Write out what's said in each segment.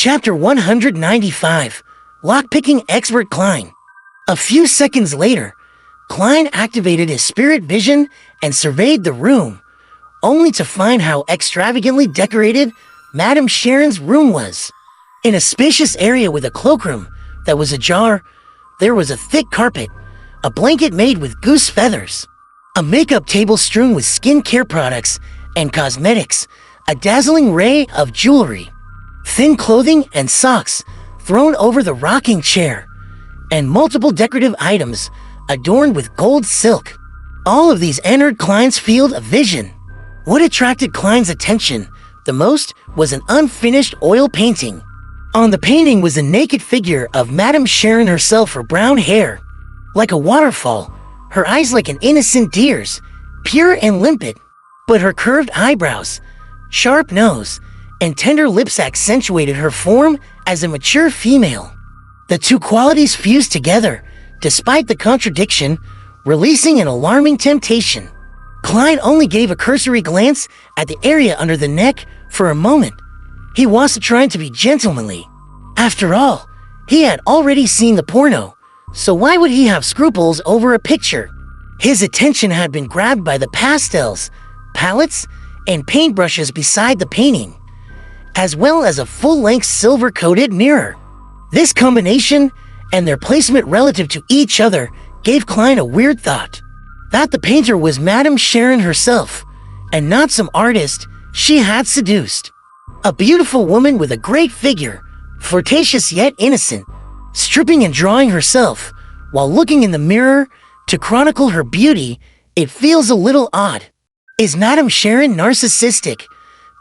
Chapter 195, Lockpicking Expert Klein. A few seconds later, Klein activated his spirit vision and surveyed the room, only to find how extravagantly decorated Madame Sharon's room was. In a spacious area with a cloakroom that was ajar, there was a thick carpet, a blanket made with goose feathers, a makeup table strewn with skincare products and cosmetics, a dazzling array of jewelry, thin clothing and socks thrown over the rocking chair, and multiple decorative items adorned with gold silk. All of these entered Klein's field of vision. What attracted Klein's attention the most was an unfinished oil painting. On the painting was a naked figure of Madame Sharon herself, her brown hair like a waterfall, her eyes like an innocent deer's, pure and limpid, but her curved eyebrows, sharp nose, and tender lips accentuated her form as a mature female. The two qualities fused together, despite the contradiction, releasing an alarming temptation. Klein only gave a cursory glance at the area under the neck for a moment. He was trying to be gentlemanly. After all, he had already seen the porno, so why would he have scruples over a picture? His attention had been grabbed by the pastels, palettes, and paintbrushes beside the painting, as well as a full-length silver-coated mirror. This combination and their placement relative to each other gave Klein a weird thought. That the painter was Madame Sharon herself, and not some artist she had seduced. A beautiful woman with a great figure, flirtatious yet innocent, stripping and drawing herself while looking in the mirror to chronicle her beauty. It feels a little odd. Is Madame Sharon narcissistic?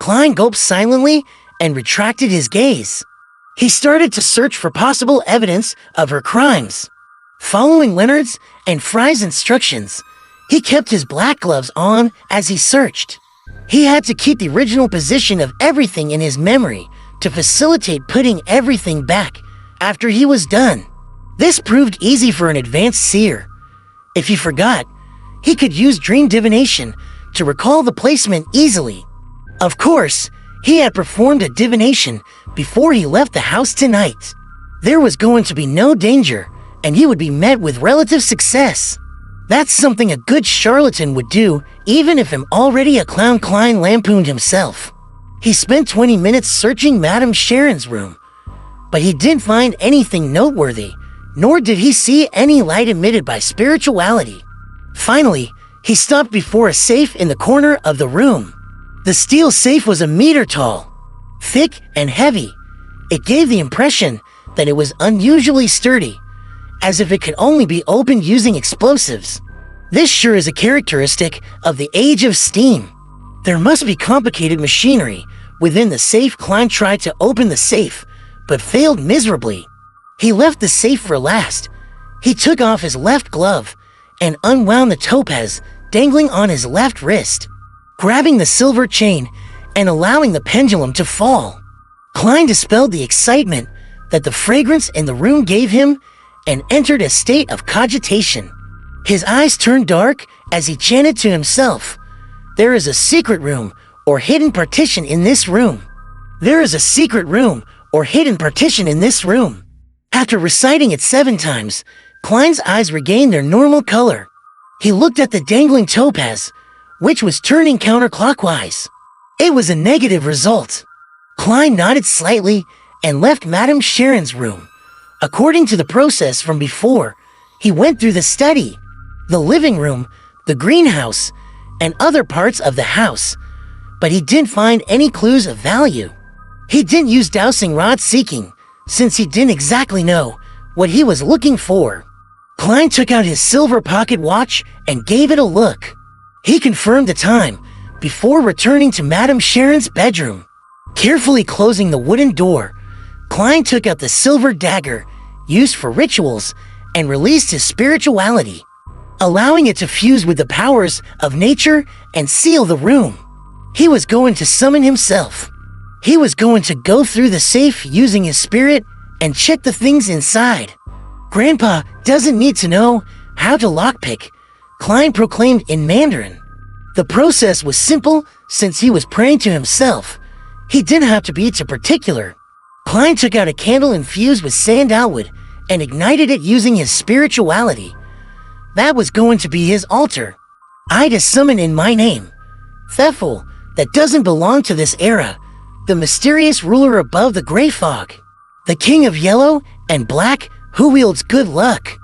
Klein gulped silently and retracted his gaze. He started to search for possible evidence of her crimes. Following Leonard's and Fry's instructions, he kept his black gloves on as he searched. He had to keep the original position of everything in his memory to facilitate putting everything back after he was done. This proved easy for an advanced seer. If he forgot, he could use dream divination to recall the placement easily. Of course, he had performed a divination before he left the house tonight. There was going to be no danger, and he would be met with relative success. That's something a good charlatan would do, even if him already a clown. Klein lampooned himself. He spent 20 minutes searching Madame Sharon's room, but he didn't find anything noteworthy, nor did he see any light emitted by spirituality. Finally, he stopped before a safe in the corner of the room. The steel safe was a meter tall, thick and heavy. It gave the impression that it was unusually sturdy, as if it could only be opened using explosives. This sure is a characteristic of the age of steam. There must be complicated machinery within the safe. Klein tried to open the safe, but failed miserably. He left the safe for last. He took off his left glove and unwound the topaz dangling on his left wrist, grabbing the silver chain and allowing the pendulum to fall. Klein dispelled the excitement that the fragrance in the room gave him and entered a state of cogitation. His eyes turned dark as he chanted to himself, "There is a secret room or hidden partition in this room. There is a secret room or hidden partition in this room." After reciting it 7 times, Klein's eyes regained their normal color. He looked at the dangling topaz, which was turning counterclockwise. It was a negative result. Klein nodded slightly and left Madame Sharon's room. According to the process from before, he went through the study, the living room, the greenhouse, and other parts of the house, but he didn't find any clues of value. He didn't use dowsing rod seeking, since he didn't exactly know what he was looking for. Klein took out his silver pocket watch and gave it a look. He confirmed the time before returning to Madame Sharon's bedroom. Carefully closing the wooden door, Klein took out the silver dagger used for rituals and released his spirituality, allowing it to fuse with the powers of nature and seal the room. He was going to summon himself. He was going to go through the safe using his spirit and check the things inside. "Grandpa doesn't need to know how to lockpick," Klein proclaimed in Mandarin. The process was simple since he was praying to himself. He didn't have to be too particular. Klein took out a candle infused with sandalwood and ignited it using his spirituality. That was going to be his altar. I'd summon in my name. Theful, that doesn't belong to this era. The mysterious ruler above the gray fog. The king of yellow and black who wields good luck.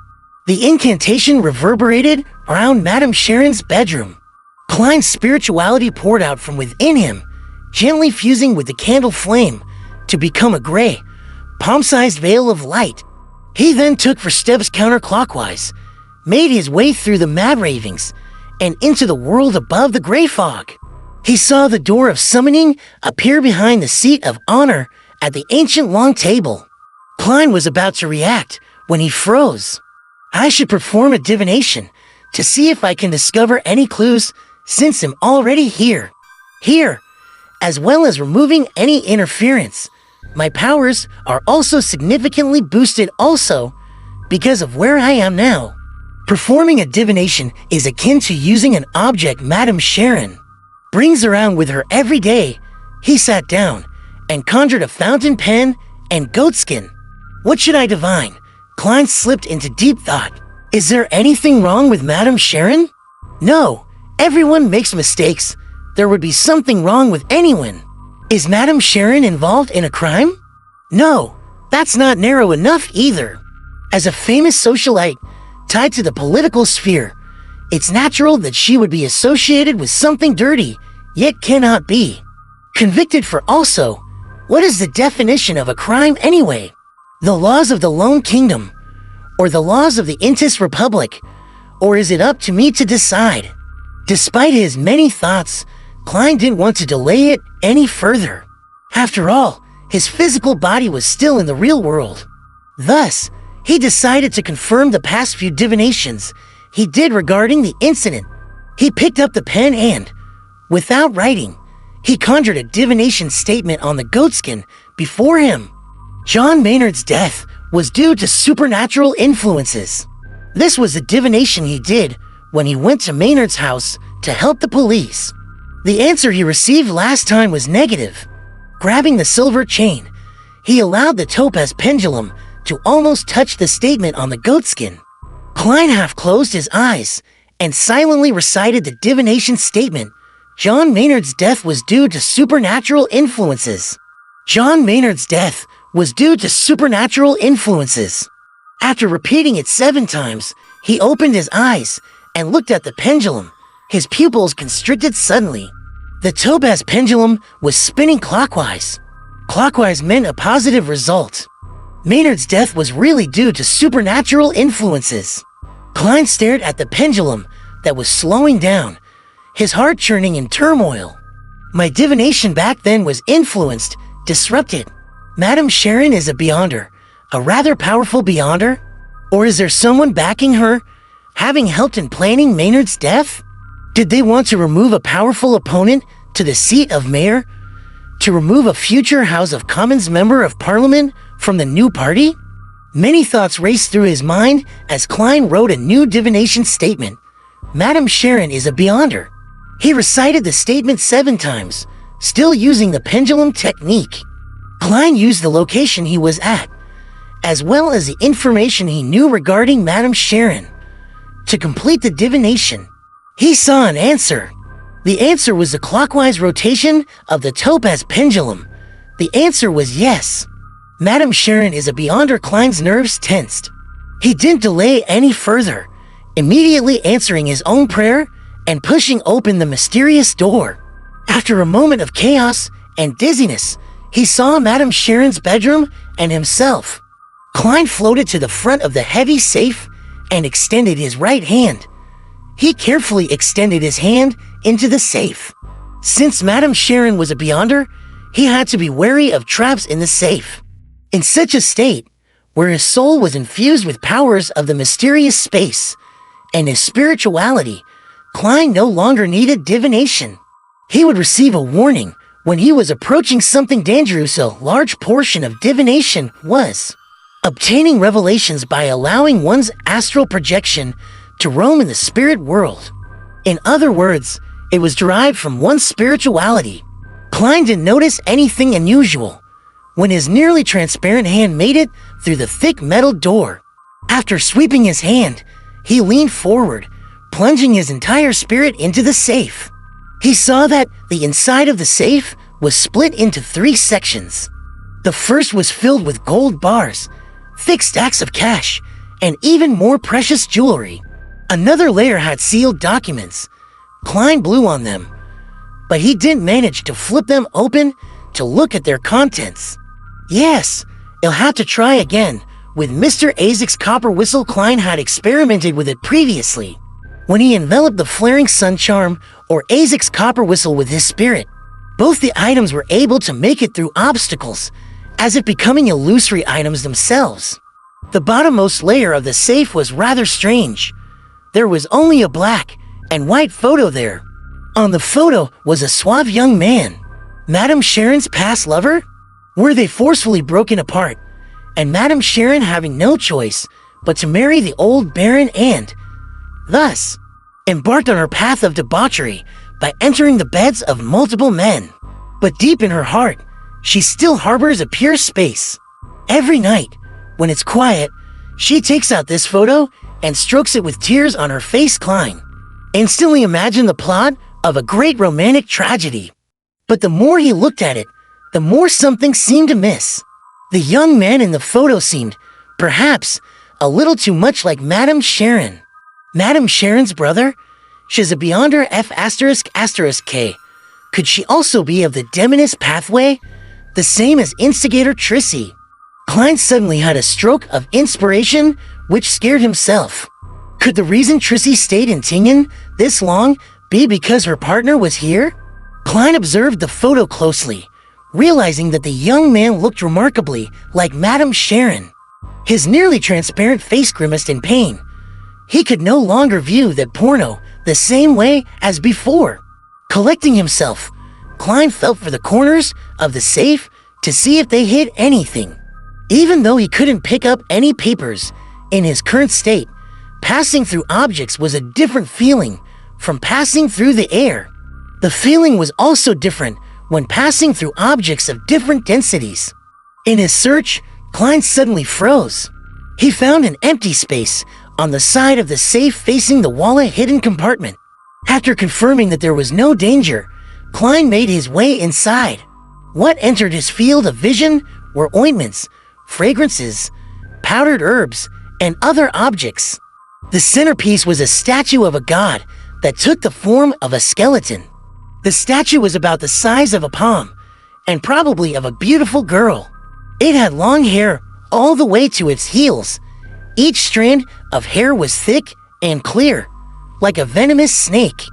The incantation reverberated around Madame Sharon's bedroom. Klein's spirituality poured out from within him, gently fusing with the candle flame to become a gray, palm-sized veil of light. He then took 4 steps counterclockwise, made his way through the mad ravings, and into the world above the gray fog. He saw the door of summoning appear behind the seat of honor at the ancient long table. Klein was about to react when he froze. I should perform a divination to see if I can discover any clues since I'm already here. Here, as well as removing any interference. My powers are also significantly boosted also because of where I am now. Performing a divination is akin to using an object Madame Sharon brings around with her every day. He sat down and conjured a fountain pen and goatskin. What should I divine? Klein slipped into deep thought. Is there anything wrong with Madame Sharon? No, everyone makes mistakes. There would be something wrong with anyone. Is Madame Sharon involved in a crime? No, that's not narrow enough either. As a famous socialite tied to the political sphere, it's natural that she would be associated with something dirty, yet cannot be. Convicted for also, what is the definition of a crime anyway? The laws of the Lone Kingdom, or the laws of the Intis Republic, or is it up to me to decide? Despite his many thoughts, Klein didn't want to delay it any further. After all, his physical body was still in the real world. Thus, he decided to confirm the past few divinations he did regarding the incident. He picked up the pen and, without writing, he conjured a divination statement on the goatskin before him. John Maynard's death was due to supernatural influences. This was a divination he did when he went to Maynard's house to help the police. The answer he received last time was negative. Grabbing the silver chain, he allowed the topaz pendulum to almost touch the statement on the goatskin. Klein half closed his eyes and silently recited the divination statement. John Maynard's death was due to supernatural influences. John Maynard's death was due to supernatural influences. After repeating it 7 times, he opened his eyes and looked at the pendulum. His pupils constricted suddenly. The topaz pendulum was spinning clockwise. Clockwise meant a positive result. Maynard's death was really due to supernatural influences. Klein stared at the pendulum that was slowing down, his heart churning in turmoil. My divination back then was influenced, disrupted. Madame Sharon is a beyonder, a rather powerful beyonder? Or is there someone backing her, having helped in planning Maynard's death? Did they want to remove a powerful opponent to the seat of mayor? To remove a future House of Commons member of Parliament from the new party? Many thoughts raced through his mind as Klein wrote a new divination statement. Madame Sharon is a beyonder. He recited the statement 7 times, still using the pendulum technique. Klein used the location he was at, as well as the information he knew regarding Madame Sharon. To complete the divination, he saw an answer. The answer was the clockwise rotation of the topaz pendulum. The answer was yes. Madame Sharon is a beyonder. Klein's nerves tensed. He didn't delay any further, immediately answering his own prayer and pushing open the mysterious door. After a moment of chaos and dizziness, he saw Madame Sharon's bedroom and himself. Klein floated to the front of the heavy safe and extended his right hand. He carefully extended his hand into the safe. Since Madame Sharon was a beyonder, he had to be wary of traps in the safe. In such a state, where his soul was infused with powers of the mysterious space and his spirituality, Klein no longer needed divination. He would receive a warning when he was approaching something dangerous. A large portion of divination was obtaining revelations by allowing one's astral projection to roam in the spirit world. In other words, it was derived from one's spirituality. Klein didn't notice anything unusual. when his nearly transparent hand made it through the thick metal door. After sweeping his hand, he leaned forward, plunging his entire spirit into the safe. He saw that the inside of the safe was split into 3 sections. The first was filled with gold bars, thick stacks of cash, and even more precious jewelry. Another layer had sealed documents. Klein blew on them, but he didn't manage to flip them open to look at their contents. Yes, he'll have to try again. With Mr. Isaac's copper whistle, Klein had experimented with it previously, when he enveloped the flaring sun charm or Isaac's copper whistle with his spirit. Both the items were able to make it through obstacles, as if becoming illusory items themselves. The bottommost layer of the safe was rather strange. There was only a black and white photo there. On the photo was a suave young man. Madame Sharon's past lover? Were they forcefully broken apart, and Madame Sharon having no choice but to marry the old Baron and, thus, embarked on her path of debauchery by entering the beds of multiple men? But deep in her heart, she still harbors a pure space. Every night, when it's quiet, she takes out this photo and strokes it with tears on her face. Klein instantly imagined the plot of a great romantic tragedy. But the more he looked at it, the more something seemed to miss. The young man in the photo seemed, perhaps, a little too much like Madame Sharon. Madame Sharon's brother? She's a beyonder F***K. Could she also be of the demonist pathway? The same as instigator Trissy. Klein suddenly had a stroke of inspiration, which scared himself. Could the reason Trissy stayed in Tingen this long be because her partner was here? Klein observed the photo closely, realizing that the young man looked remarkably like Madame Sharon. His nearly transparent face grimaced in pain. He could no longer view that porno the same way as before. Collecting himself, Klein felt for the corners of the safe to see if they hid anything. Even though he couldn't pick up any papers, in his current state, passing through objects was a different feeling from passing through the air. The feeling was also different when passing through objects of different densities. In his search, Klein suddenly froze. He found an empty space on the side of the safe facing the wallet hidden compartment. After confirming that there was no danger, Klein made his way inside. What entered his field of vision were ointments, fragrances, powdered herbs, and other objects. The centerpiece was a statue of a god that took the form of a skeleton. The statue was about the size of a palm, and probably of a beautiful girl. It had long hair all the way to its heels. Each strand of hair was thick and clear, like a venomous snake.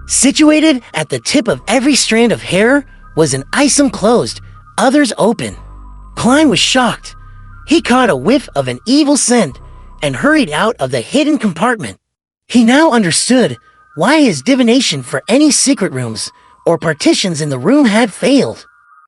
Situated at the tip of every strand of hair was an item closed, others open. Klein was shocked. He caught a whiff of an evil scent and hurried out of the hidden compartment. He now understood why his divination for any secret rooms or partitions in the room had failed.